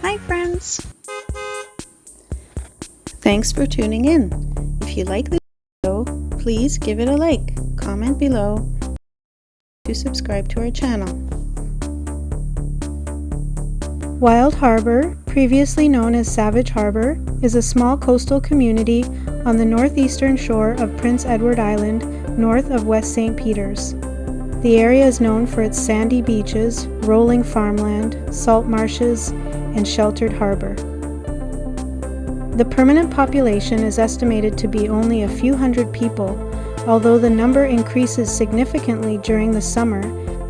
Hi friends! Thanks for tuning in. If you like this video, please give it a like, comment below, to subscribe to our channel. Wild Harbour, previously known as Savage Harbour, is a small coastal community on the northeastern shore of Prince Edward Island, north of West St. Peters. The area is known for its sandy beaches, rolling farmland, salt marshes, and sheltered harbour. The permanent population is estimated to be only a few hundred people, although the number increases significantly during the summer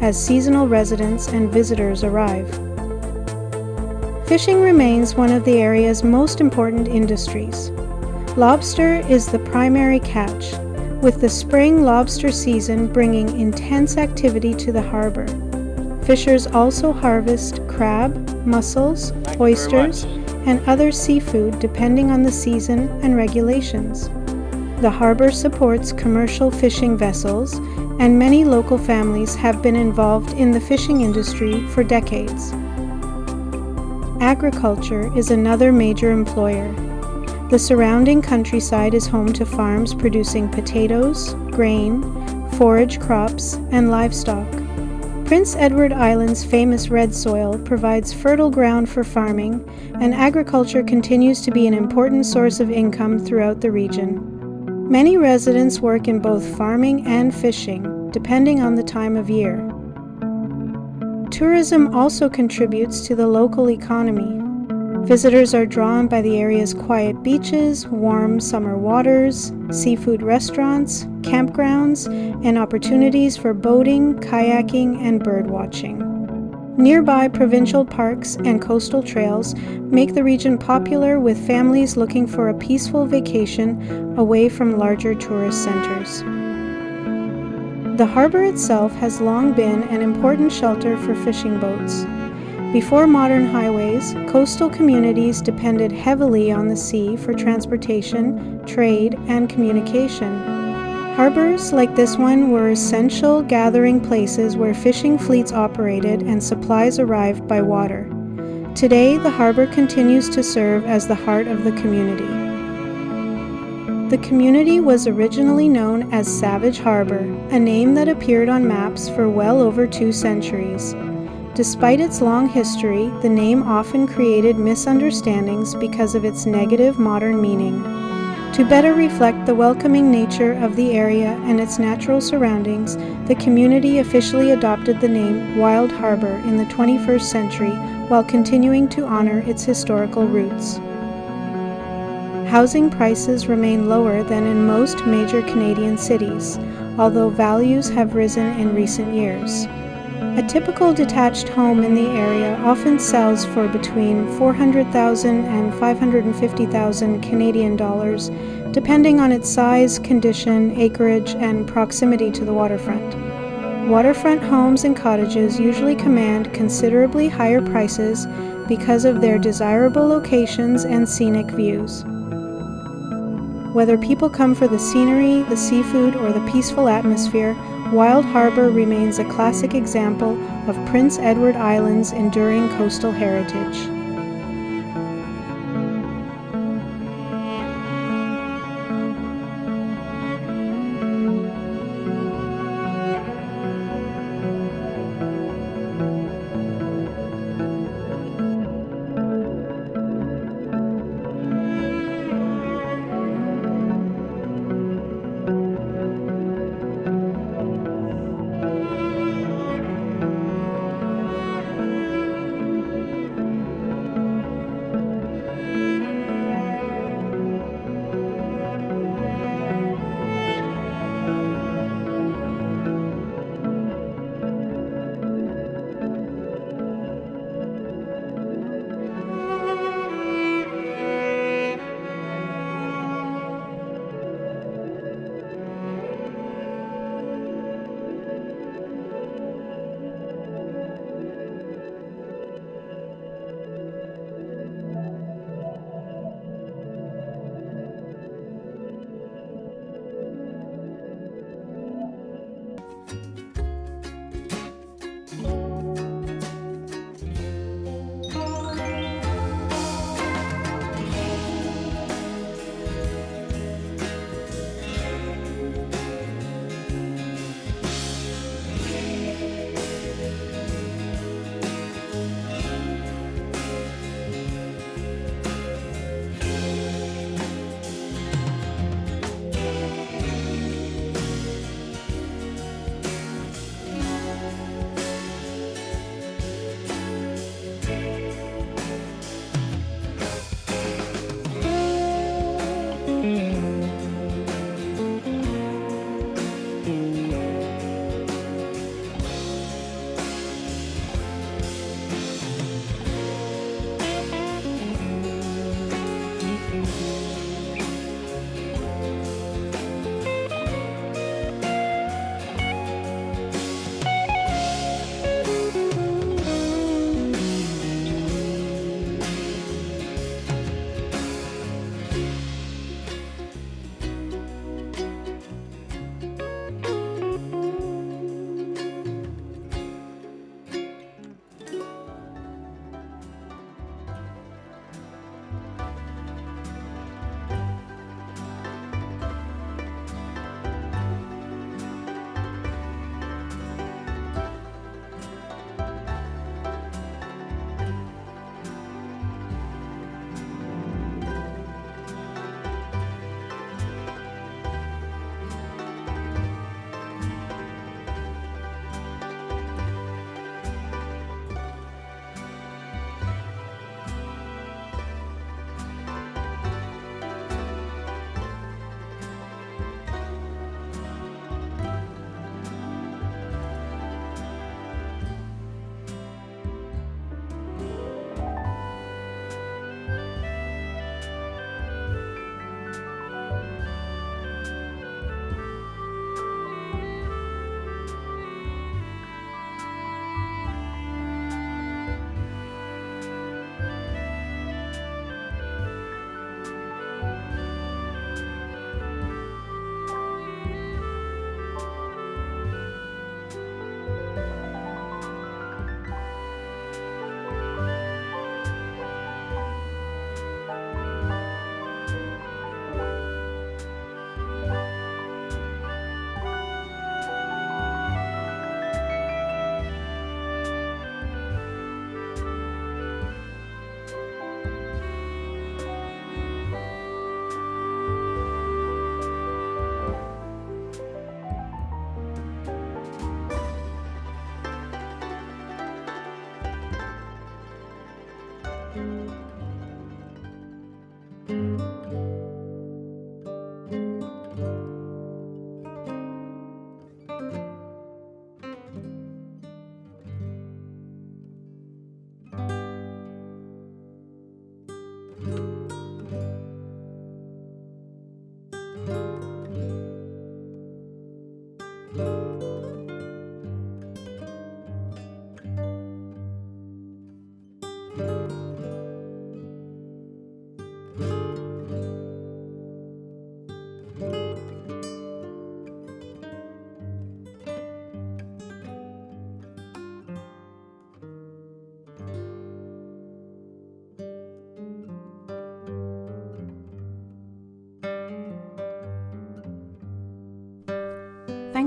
as seasonal residents and visitors arrive. Fishing remains one of the area's most important industries. Lobster is the primary catch, with the spring lobster season bringing intense activity to the harbour. Fishers also harvest crab, mussels, oysters, and other seafood depending on the season and regulations. The harbour supports commercial fishing vessels, and many local families have been involved in the fishing industry for decades. Agriculture is another major employer. The surrounding countryside is home to farms producing potatoes, grain, forage crops, and livestock. Prince Edward Island's famous red soil provides fertile ground for farming, and agriculture continues to be an important source of income throughout the region. Many residents work in both farming and fishing, depending on the time of year. Tourism also contributes to the local economy. Visitors are drawn by the area's quiet beaches, warm summer waters, seafood restaurants, campgrounds, and opportunities for boating, kayaking, and birdwatching. Nearby provincial parks and coastal trails make the region popular with families looking for a peaceful vacation away from larger tourist centers. The harbour itself has long been an important shelter for fishing boats. Before modern highways, coastal communities depended heavily on the sea for transportation, trade, and communication. Harbors like this one were essential gathering places where fishing fleets operated and supplies arrived by water. Today, the harbour continues to serve as the heart of the community. The community was originally known as Savage Harbour, a name that appeared on maps for well over 2 centuries. Despite its long history, the name often created misunderstandings because of its negative modern meaning. To better reflect the welcoming nature of the area and its natural surroundings, the community officially adopted the name Wild Harbour in the 21st century while continuing to honor its historical roots. Housing prices remain lower than in most major Canadian cities, although values have risen in recent years. A typical detached home in the area often sells for between $400,000 and $550,000 Canadian dollars, depending on its size, condition, acreage, and proximity to the waterfront. Waterfront homes and cottages usually command considerably higher prices because of their desirable locations and scenic views. Whether people come for the scenery, the seafood, or the peaceful atmosphere, Wild Harbour remains a classic example of Prince Edward Island's enduring coastal heritage.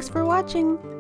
Thanks for watching!